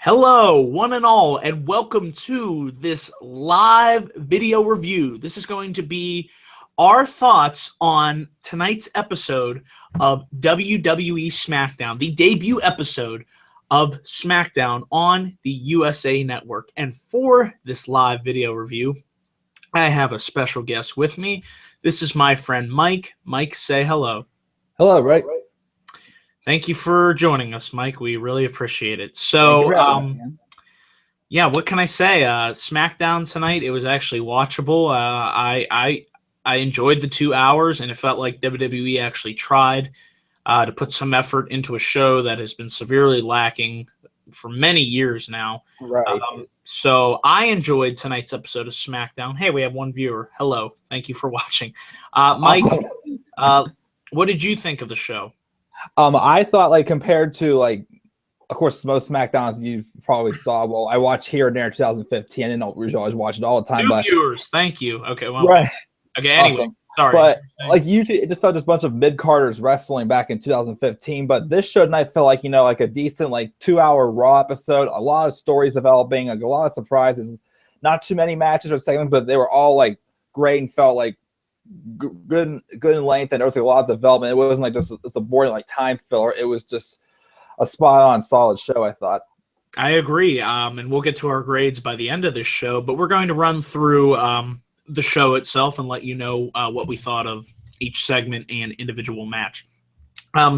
Hello, one and all, and welcome to this live video review. This is going to be our thoughts on tonight's episode of WWE Smackdown, the debut episode of Smackdown on the USA Network. And for this live video review, I have a special guest with me. This is my friend Mike. Mike, say hello. Hello, right? Thank you for joining us, Mike. We really appreciate it. So, yeah, what can I say? SmackDown tonight, it was actually watchable. I enjoyed the 2 hours, and it felt like WWE actually tried to put some effort into a show that has been severely lacking for many years now. Right. So I enjoyed tonight's episode of SmackDown. Hey, we have one viewer. Hello. Thank you for watching. Mike, awesome. What did you think of the show? I thought, like, compared to, like, of course, most SmackDowns you probably saw. Well, I watched here and there in 2015. I didn't always watch it all the time. Two viewers. Thank you. Okay. Well, right. Okay. Anyway, awesome. Sorry. But like usually, it just felt just a bunch of mid-carders wrestling back in 2015. But this show tonight felt like, like a decent, like 2-hour Raw episode. A lot of stories developing, like a lot of surprises. Not too many matches or segments, but they were all like great and felt like good in length, and there was a lot of development. It wasn't like just a boring like time filler. It was just a spot-on solid show, I thought. I agree, and we'll get to our grades by the end of this show, but we're going to run through the show itself and let you know what we thought of each segment and individual match.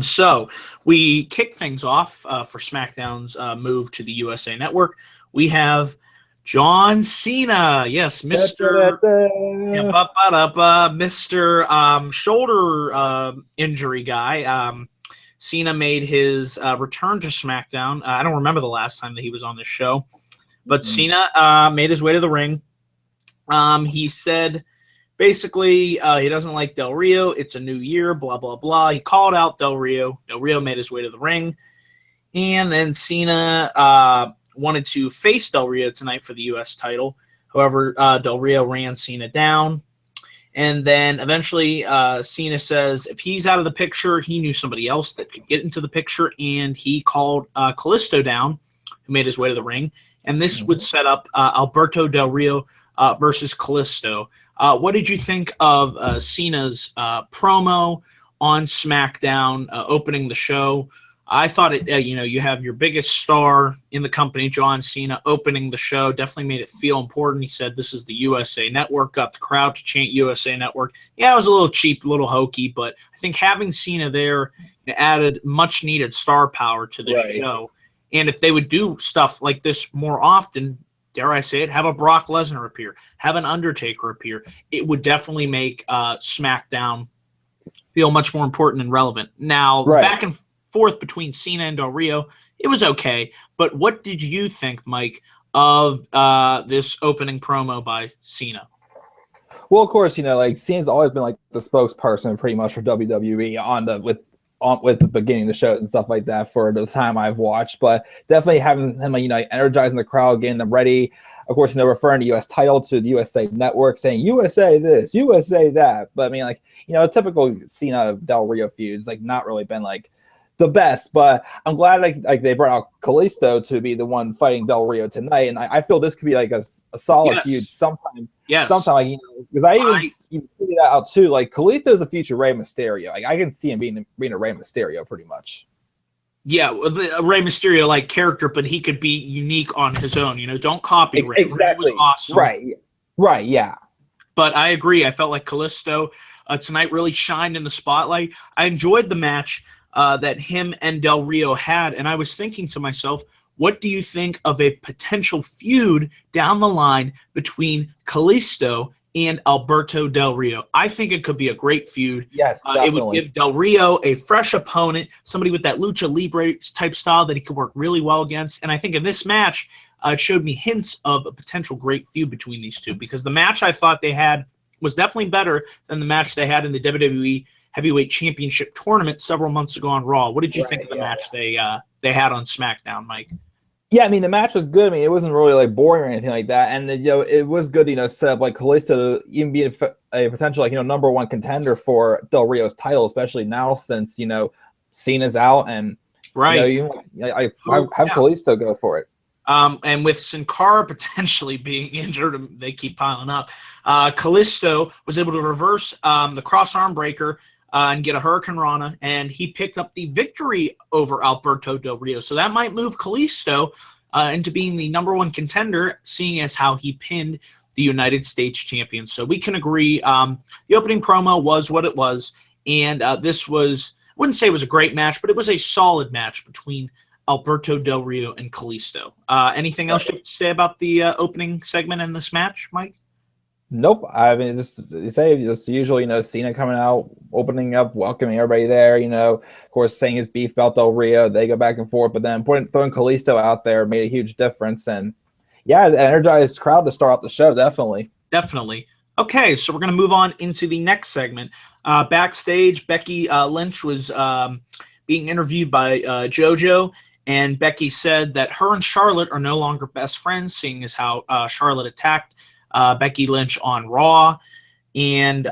So we kick things off for SmackDown's move to the USA Network. We have John Cena, yes, Mr. Shoulder injury guy. Cena made his return to SmackDown. I don't remember the last time that he was on this show, but Cena made his way to the ring. He said basically he doesn't like Del Rio. It's a new year, blah, blah, blah. He called out Del Rio. Del Rio made his way to the ring. And then Cena wanted to face Del Rio tonight for the U.S. title. However, Del Rio ran Cena down. And then eventually Cena says if he's out of the picture, he knew somebody else that could get into the picture, and he called Kalisto down, who made his way to the ring. And this would set up Alberto Del Rio versus Kalisto. What did you think of Cena's promo on SmackDown opening the show? I thought it, you have your biggest star in the company, John Cena, opening the show. Definitely made it feel important. He said this is the USA Network, got the crowd to chant USA Network. Yeah, it was a little cheap, a little hokey, but I think having Cena there added much-needed star power to the show. And if they would do stuff like this more often, dare I say it, have a Brock Lesnar appear, have an Undertaker appear, it would definitely make SmackDown feel much more important and relevant. Now, back and forth between Cena and Del Rio, it was okay. But what did you think, Mike, of this opening promo by Cena? Well, of course, like Cena's always been like the spokesperson pretty much for WWE with the beginning of the show and stuff like that for the time I've watched. But definitely having him, energizing the crowd, getting them ready. Of course, referring to U.S. title to the USA Network, saying USA this, USA that. But I mean, a typical Cena Del Rio feud is not really been the best, but I'm glad they brought out Kalisto to be the one fighting Del Rio tonight, and I feel this could be a solid feud sometime. Yes. Sometime, because I even figured that out too. Kalisto is a future Rey Mysterio. I can see him being a Rey Mysterio pretty much. Yeah, the Rey Mysterio character, but he could be unique on his own. Don't copy Rey. Exactly. Rey was awesome. Right. Yeah. But I agree. I felt like Kalisto tonight really shined in the spotlight. I enjoyed the match that him and Del Rio had, and I was thinking to myself, what do you think of a potential feud down the line between Kalisto and Alberto Del Rio? I think it could be a great feud. Yes, definitely. It would give Del Rio a fresh opponent, somebody with that lucha libre type style that he could work really well against, and I think in this match it showed me hints of a potential great feud between these two, because the match I thought they had was definitely better than the match they had in the WWE Heavyweight Championship tournament several months ago on Raw. What did you think of the match they had on SmackDown, Mike? Yeah, I mean, the match was good. I mean, it wasn't really boring or anything like that, and it was good. Set up Kalisto to even be a potential number one contender for Del Rio's title, especially now since Cena's out and I have Kalisto go for it. And with Sin Cara potentially being injured, they keep piling up. Kalisto was able to reverse the cross arm breaker and get a Hurricane Rana, and he picked up the victory over Alberto Del Rio. So that might move Kalisto into being the number 1 contender, seeing as how he pinned the United States champion. So we can agree the opening promo was what it was, and this was, I wouldn't say it was a great match, but it was a solid match between Alberto Del Rio and Kalisto. Anything else you have to say about the opening segment in this match, Mike? Nope. I mean, just usually, Cena coming out, opening up, welcoming everybody there. Of course, saying his beef about Del Rio. They go back and forth, but then throwing Kalisto out there made a huge difference. And yeah, an energized crowd to start off the show, definitely. Definitely. Okay, so we're going to move on into the next segment. Backstage, Becky Lynch was being interviewed by JoJo, and Becky said that her and Charlotte are no longer best friends, seeing as how Charlotte attacked Becky Lynch on Raw. And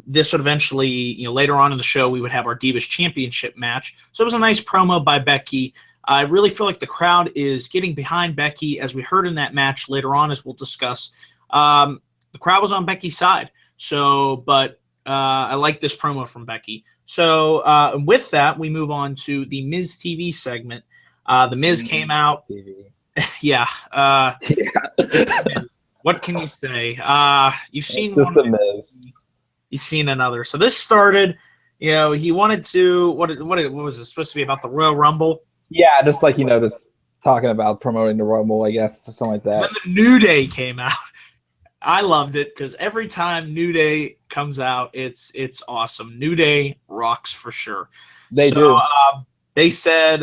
this would eventually, later on in the show, we would have our Divas Championship match. So it was a nice promo by Becky. I really feel like the crowd is getting behind Becky, as we heard in that match later on, as we'll discuss. The crowd was on Becky's side. So, but I like this promo from Becky. So with that, we move on to the Miz TV segment. The Miz came out. Yeah. What can you say? You've seen just the Miz. You've seen another. So this started, he wanted to, what was it supposed to be about, the Royal Rumble? Yeah, just like, just talking about promoting the Rumble, I guess, or something like that. Then the New Day came out. I loved it because every time New Day comes out, it's awesome. New Day rocks for sure. They do. They said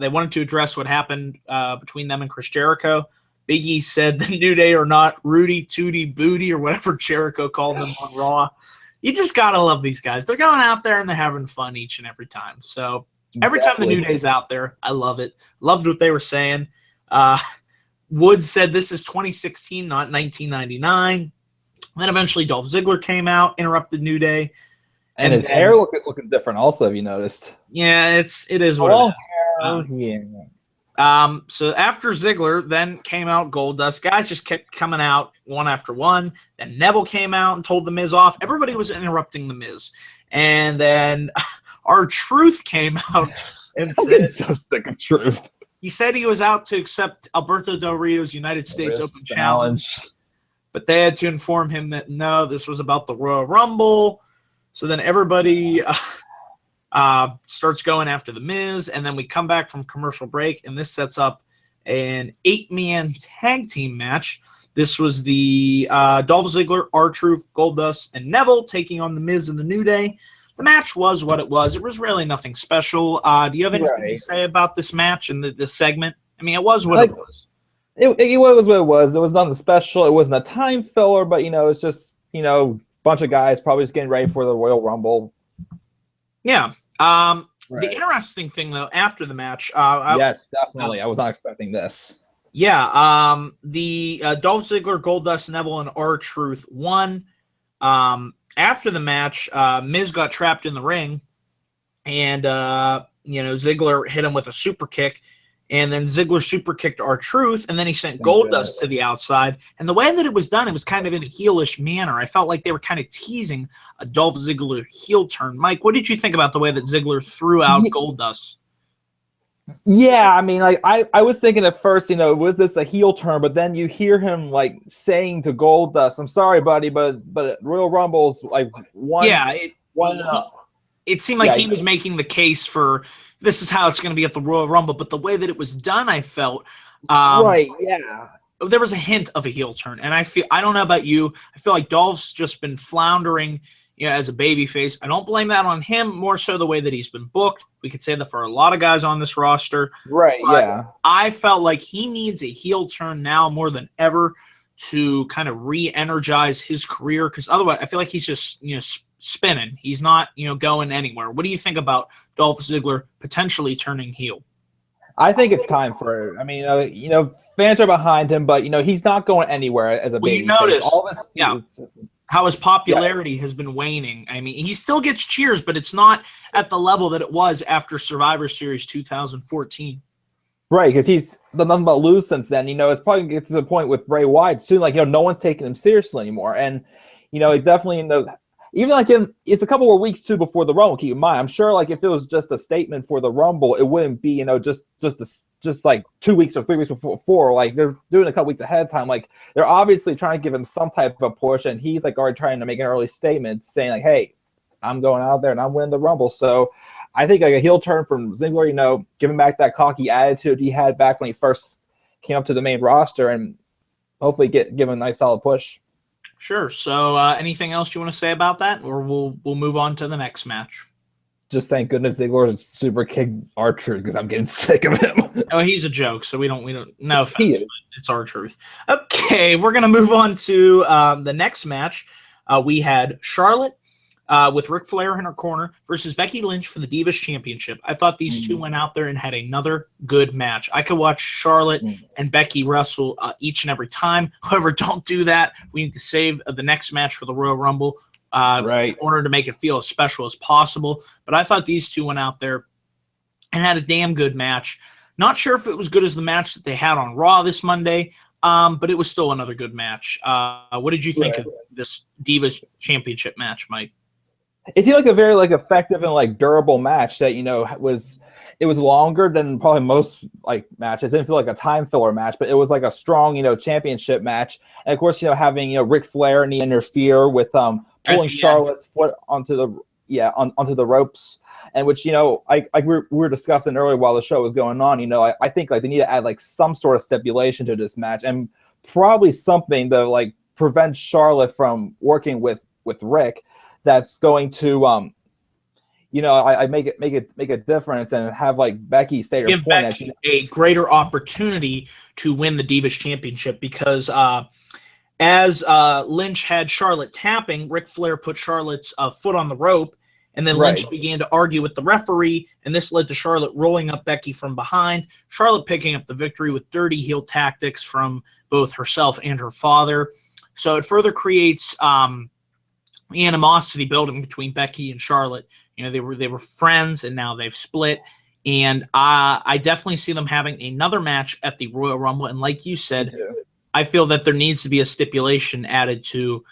they wanted to address what happened between them and Chris Jericho. Big E said the New Day are not Rudy, Tootie, Booty, or whatever Jericho called them on Raw. You just got to love these guys. They're going out there and they're having fun each and every time. So every time the New Day's out there, I love it. Loved what they were saying. Woods said this is 2016, not 1999. Then eventually Dolph Ziggler came out, interrupted New Day. And his hair looking different also, have you noticed? Yeah, it is what it is. Yeah. So after Ziggler, then came out Goldust. Guys just kept coming out one after one. Then Neville came out and told The Miz off. Everybody was interrupting The Miz. And then R-Truth came out and said, so sick of Truth. He said he was out to accept Alberto Del Rio's United States Open Challenge. But they had to inform him that, no, this was about the Royal Rumble. So then everybody starts going after The Miz, and then we come back from commercial break, and this sets up an 8-man tag team match. This was the Dolph Ziggler, R-Truth, Goldust, and Neville taking on The Miz and the New Day. The match was what it was. It was really nothing special. Do you have anything to say about this match and this segment? I mean, it was what it was. It was what it was. It was nothing special. It wasn't a time filler, but, it's just, bunch of guys probably just getting ready for the Royal Rumble. Yeah. The interesting thing, though, after the match. Yes, definitely. I was not expecting this. Yeah. The Dolph Ziggler, Goldust, Neville, and R-Truth won. After the match, Miz got trapped in the ring, and Ziggler hit him with a super kick, and then Ziggler super kicked R-Truth, and then he sent Goldust to the outside. And the way that it was done, it was kind of in a heelish manner. I felt like they were kind of teasing a Dolph Ziggler heel turn. Mike, what did you think about the way that Ziggler threw out Goldust? Yeah, I mean, like I was thinking at first, was this a heel turn? But then you hear him saying to Goldust, "I'm sorry, buddy, but Royal Rumble's one." Yeah, it seemed like he was making the case for this is how it's going to be at the Royal Rumble. But the way that it was done, I felt there was a hint of a heel turn, and I don't know about you, I feel like Dolph's just been floundering. As a babyface. I don't blame that on him, more so the way that he's been booked. We could say that for a lot of guys on this roster. Right, yeah. I felt like he needs a heel turn now more than ever to kind of re-energize his career, because otherwise I feel like he's just, spinning. He's not, going anywhere. What do you think about Dolph Ziggler potentially turning heel? I think it's time for it. I mean, fans are behind him, but, he's not going anywhere as a babyface. You notice, how his popularity has been waning. I mean, he still gets cheers, but it's not at the level that it was after Survivor Series 2014. Right, because he's done nothing but lose since then. It's probably going to get to the point with Bray Wyatt soon, no one's taking him seriously anymore. And, it definitely, even it's a couple more weeks too before the Rumble, keep in mind. I'm sure, if it was just a statement for the Rumble, it wouldn't be, just like 2 weeks or 3 weeks before. They're doing a couple weeks ahead of time. They're obviously trying to give him some type of push, and he's, already trying to make an early statement saying, hey, I'm going out there and I'm winning the Rumble. So I think a heel turn from Ziggler, giving back that cocky attitude he had back when he first came up to the main roster, and hopefully give him a nice solid push. Sure. So anything else you want to say about that, or we'll move on to the next match? Just thank goodness Ziggler super kick R-Truth, because I'm getting sick of him. Oh, he's a joke, so we don't no offense, but it's R-Truth. Okay, we're gonna move on to the next match. We had Charlotte with Ric Flair in her corner versus Becky Lynch for the Divas Championship. I thought these two went out there and had another good match. I could watch Charlotte and Becky wrestle each and every time. However, don't do that. We need to save the next match for the Royal Rumble in order to make it feel as special as possible. But I thought these two went out there and had a damn good match. Not sure if it was good as the match that they had on Raw this Monday, but it was still another good match. What did you think of this Divas Championship match, Mike? It seemed like a very effective and durable match that it was longer than probably most matches. It didn't feel like a time filler match, but it was a strong championship match. And of course having Ric Flair and he interfere with pulling Charlotte's foot onto the ropes, and which we were discussing earlier while the show was going on. I think they need to add some sort of stipulation to this match, and probably something to prevent Charlotte from working with Rick. That's going to, I make a difference and have Becky state her give point. Becky a greater opportunity to win the Divas Championship, because as Lynch had Charlotte tapping, Ric Flair put Charlotte's foot on the rope, and then Lynch began to argue with the referee, and this led to Charlotte rolling up Becky from behind. Charlotte picking up the victory with dirty heel tactics from both herself and her father. So it further creates animosity building between Becky and Charlotte. They were friends, and now they've split. And I definitely see them having another match at the Royal Rumble. And like you said, I feel that there needs to be a stipulation added to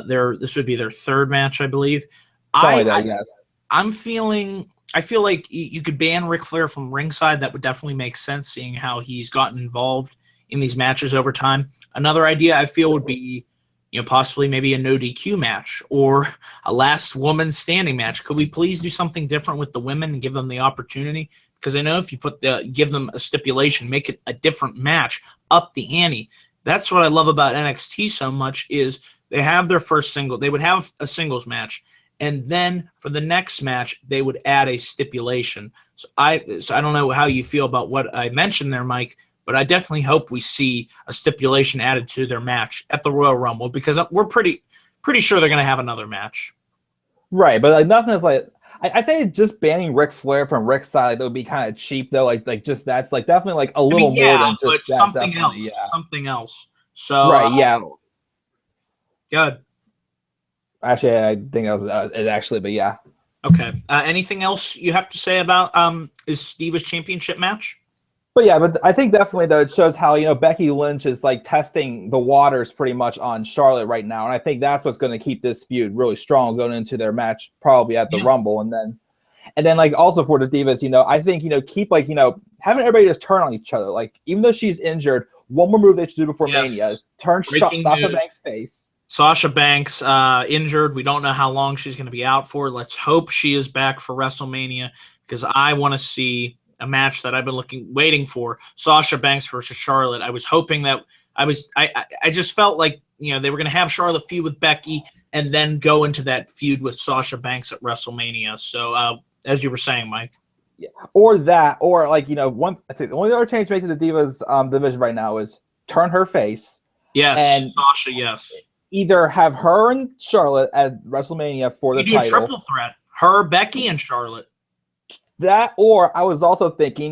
this would be their third match, I believe. I feel like you could ban Ric Flair from ringside. That would definitely make sense, seeing how he's gotten involved in these matches over time. Another idea I feel would be possibly maybe a no DQ match or a last woman standing match. Could we please do something different with the women and give them the opportunity? Because I know if you give them a stipulation, make it a different match, up the ante. That's what I love about NXT so much, is they have their first single. They would have a singles match, and then for the next match, they would add a stipulation. So I don't know how you feel about what I mentioned there, Mike, but I definitely hope we see a stipulation added to their match at the Royal Rumble, because we're pretty sure they're going to have another match. Right, but nothing is I say just banning Ric Flair from Rick's side, that would be kind of cheap though. Just that's definitely a little more than just that. Something else. Yeah. Something else. So good. Actually, I think that was it actually, but yeah. Okay. Anything else you have to say about this Divas Championship match? But I think definitely though it shows how Becky Lynch is testing the waters pretty much on Charlotte right now, and I think that's what's going to keep this feud really strong going into their match probably at the Rumble, and then also for the Divas, I think keep having everybody just turn on each other. Even though she's injured, one more move they should do before Mania is turn Sasha Banks' face. Sasha Banks injured. We don't know how long she's going to be out for. Let's hope she is back for WrestleMania, because I want to see a match that I've been waiting for, Sasha Banks versus Charlotte. I was hoping that I just felt like they were going to have Charlotte feud with Becky and then go into that feud with Sasha Banks at WrestleMania. So as you were saying, Mike. Yeah. Or that, or the only other change to make to the Divas division right now is turn her face. Yes, and Sasha, yes. Either have her and Charlotte at WrestleMania for the title. Triple threat. Her, Becky, and Charlotte. That, or I was also thinking,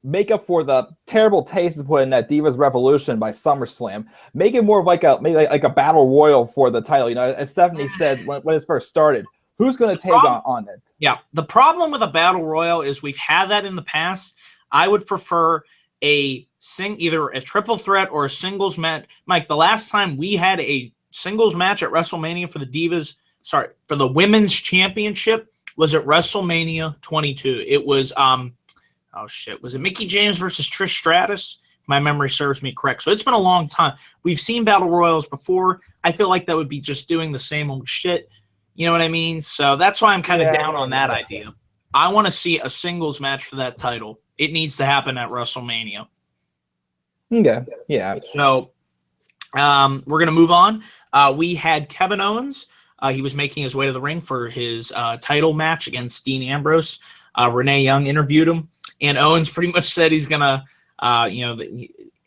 make up for the terrible taste of putting that Divas Revolution by SummerSlam. Make it more of maybe a battle royal for the title. As Stephanie said when it first started, who's going to take on it? Yeah, the problem with a battle royal is we've had that in the past. I would prefer either a triple threat or a singles match. Mike, the last time we had a singles match at WrestleMania for the women's championship was at WrestleMania 22. It was was it Mickie James versus Trish Stratus? My memory serves me correct. So it's been a long time. We've seen battle royals before. I feel like that would be just doing the same old shit. You know what I mean? So that's why I'm kind of down on that idea. I want to see a singles match for that title. It needs to happen at WrestleMania. Okay. Yeah. So we're going to move on. We had Kevin Owens. He was making his way to the ring for his title match against Dean Ambrose. Renee Young interviewed him, and Owens pretty much said he's going to,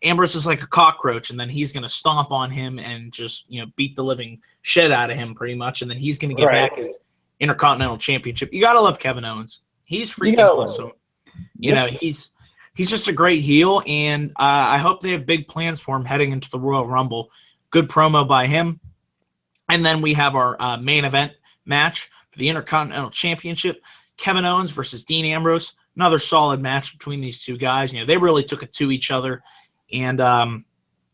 Ambrose is like a cockroach, and then he's going to stomp on him and just, beat the living shit out of him pretty much, and then he's going to get back his Intercontinental Championship. You got to love Kevin Owens. He's freaking awesome. He's just a great heel, and I hope they have big plans for him heading into the Royal Rumble. Good promo by him. And then we have our main event match for the Intercontinental Championship. Kevin Owens versus Dean Ambrose. Another solid match between these two guys. They really took it to each other. And,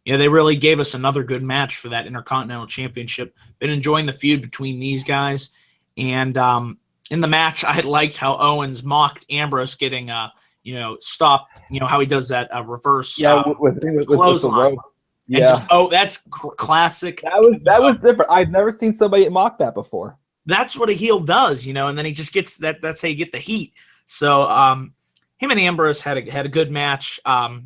they really gave us another good match for that Intercontinental Championship. Been enjoying the feud between these guys. And in the match, I liked how Owens mocked Ambrose getting, stopped. How he does that reverse with the clothesline. rope. Yeah. And that's classic. That was different. I've never seen somebody mock that before. That's what a heel does, and then he just gets that. That's how you get the heat. So him and Ambrose had a good match. I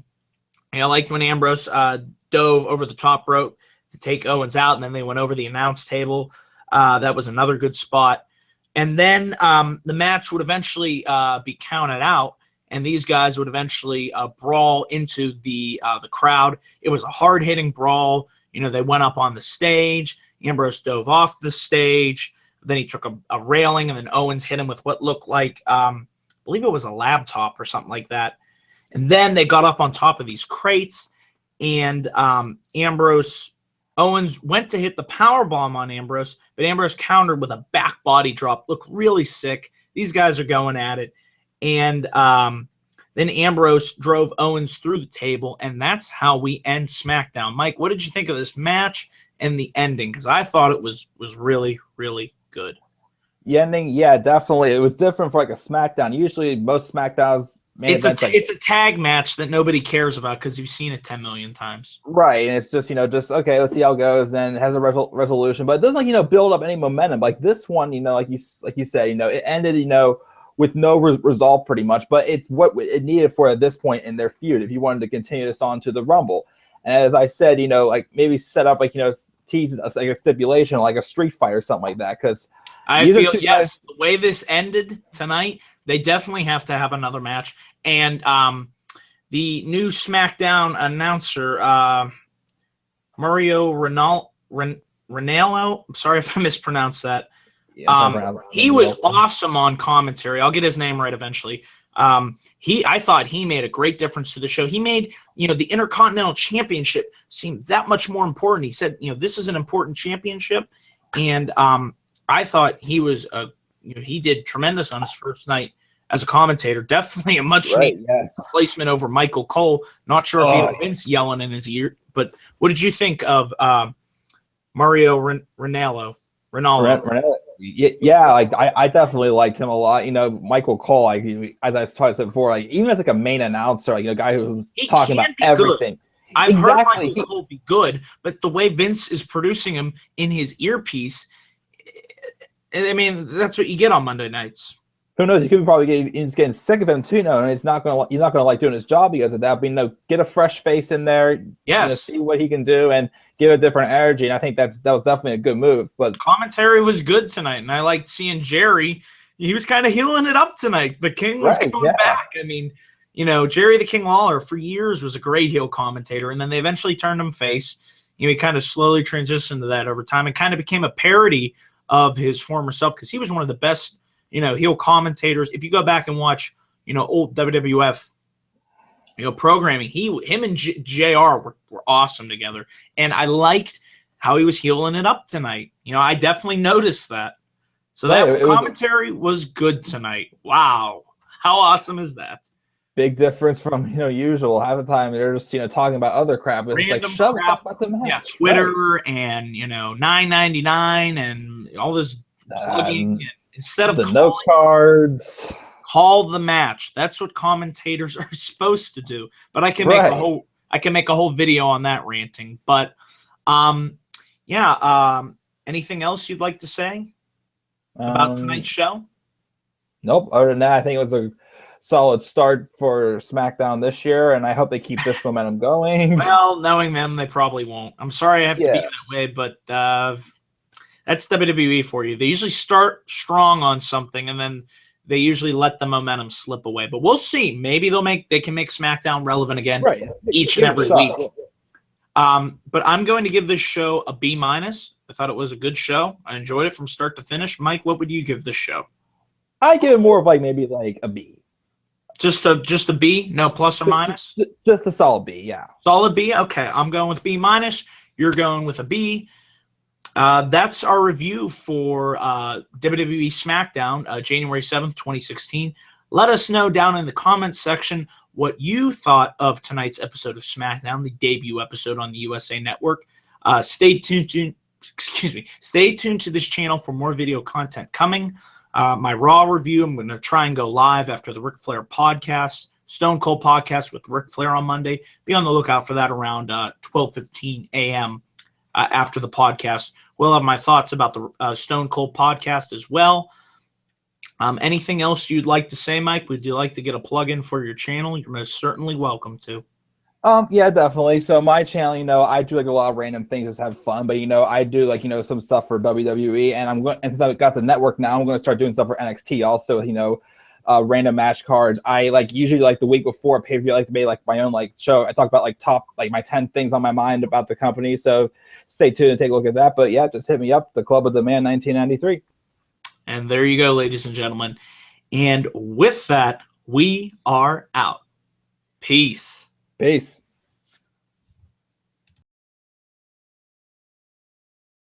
liked when Ambrose dove over the top rope to take Owens out, and then they went over the announce table. That was another good spot. And then the match would eventually be counted out, and these guys would eventually brawl into the crowd. It was a hard-hitting brawl. They went up on the stage. Ambrose dove off the stage. Then he took a railing, and then Owens hit him with what looked like, I believe it was a laptop or something like that. And then they got up on top of these crates, and Owens went to hit the powerbomb on Ambrose, but Ambrose countered with a back body drop. Looked really sick. These guys are going at it. And then Ambrose drove Owens through the table, and that's how we end SmackDown. Mike, what did you think of this match and the ending? Because I thought it was really, really good. The ending, yeah, definitely. It was different for like a SmackDown. Usually most SmackDowns, it's a tag match that nobody cares about because you've seen it 10 million times. Right, and it's just, okay, let's see how it goes. Then it has a resolution, but it doesn't, build up any momentum. Like this one, like you said, it ended, with no result pretty much, but it's what it needed for at this point in their feud if you wanted to continue this on to the Rumble. And as I said, like maybe set up tease like a stipulation, like a street fight or something like that. Because I feel the way this ended tonight, they definitely have to have another match. And the new SmackDown announcer, Mario Ranallo, I'm sorry if I mispronounced that. He was awesome on commentary. I'll get his name right eventually. I thought he made a great difference to the show. He made, the Intercontinental Championship seem that much more important. He said, this is an important championship. And I thought he was, he did tremendous on his first night as a commentator. Definitely a much needed replacement over Michael Cole. Not sure if he had Vince yelling in his ear, but what did you think of Mario Ranallo? Yeah, like I definitely liked him a lot. Michael Cole, like as I said before, like even as like a main announcer, like a guy who's talking about everything. Good. I've heard Michael Cole be good, but the way Vince is producing him in his earpiece, I mean, that's what you get on Monday nights. Who knows? He could be he's getting sick of him too, and he's not gonna like doing his job because of that. But get a fresh face in there, see what he can do, and give a different energy. And I think that was definitely a good move. But commentary was good tonight, and I liked seeing Jerry. He was kind of healing it up tonight. The King was coming back. I mean, Jerry the King Lawler for years was a great heel commentator, and then they eventually turned him face. He kind of slowly transitioned to that over time and kind of became a parody of his former self because he was one of the best, heel commentators. If you go back and watch, old WWF, programming, him and JR were awesome together. And I liked how he was healing it up tonight. I definitely noticed that. So that commentary was good tonight. Wow. How awesome is that? Big difference from usual. Half the time they're just talking about other crap. It's like shut up about the match. Yeah, Twitter and $9.99 and all this plugging. Instead of the note cards, call the match. That's what commentators are supposed to do. But I can make a whole video on that ranting. But anything else you'd like to say about tonight's show? Nope. Other than that, I think it was a solid start for SmackDown this year, and I hope they keep this momentum going. Well, knowing them, they probably won't. I'm sorry I have to be that way, but that's WWE for you. They usually start strong on something, and then they usually let the momentum slip away. But we'll see. Maybe they can make SmackDown relevant again each and every week. But I'm going to give this show a B-. I thought it was a good show. I enjoyed it from start to finish. Mike, what would you give this show? I give it more of maybe a B. Just a B, no plus or minus? Just a solid B, yeah. Solid B? Okay, I'm going with B-. You're going with a B. That's our review for WWE Smackdown, January 7th, 2016. Let us know down in the comments section what you thought of tonight's episode of SmackDown, the debut episode on the USA Network. Stay tuned to this channel for more video content coming. My Raw review, I'm going to try and go live after the Ric Flair podcast, Stone Cold podcast with Ric Flair on Monday. Be on the lookout for that around 12:15 a.m. After the podcast. We'll have my thoughts about the Stone Cold podcast as well. Anything else you'd like to say, Mike? Would you like to get a plug in for your channel? You're most certainly welcome to. Yeah, definitely. So my channel, I do a lot of random things, just have fun. But I do some stuff for WWE, and since I've got the network now, I'm going to start doing stuff for NXT also. Random match cards. I usually the week before a pay-per-view, I like to make my own show. I talk about top my 10 things on my mind about the company. So stay tuned and take a look at that. But yeah, just hit me up. The Club of the Man 1993. And there you go, ladies and gentlemen. And with that, we are out. Peace. Peace.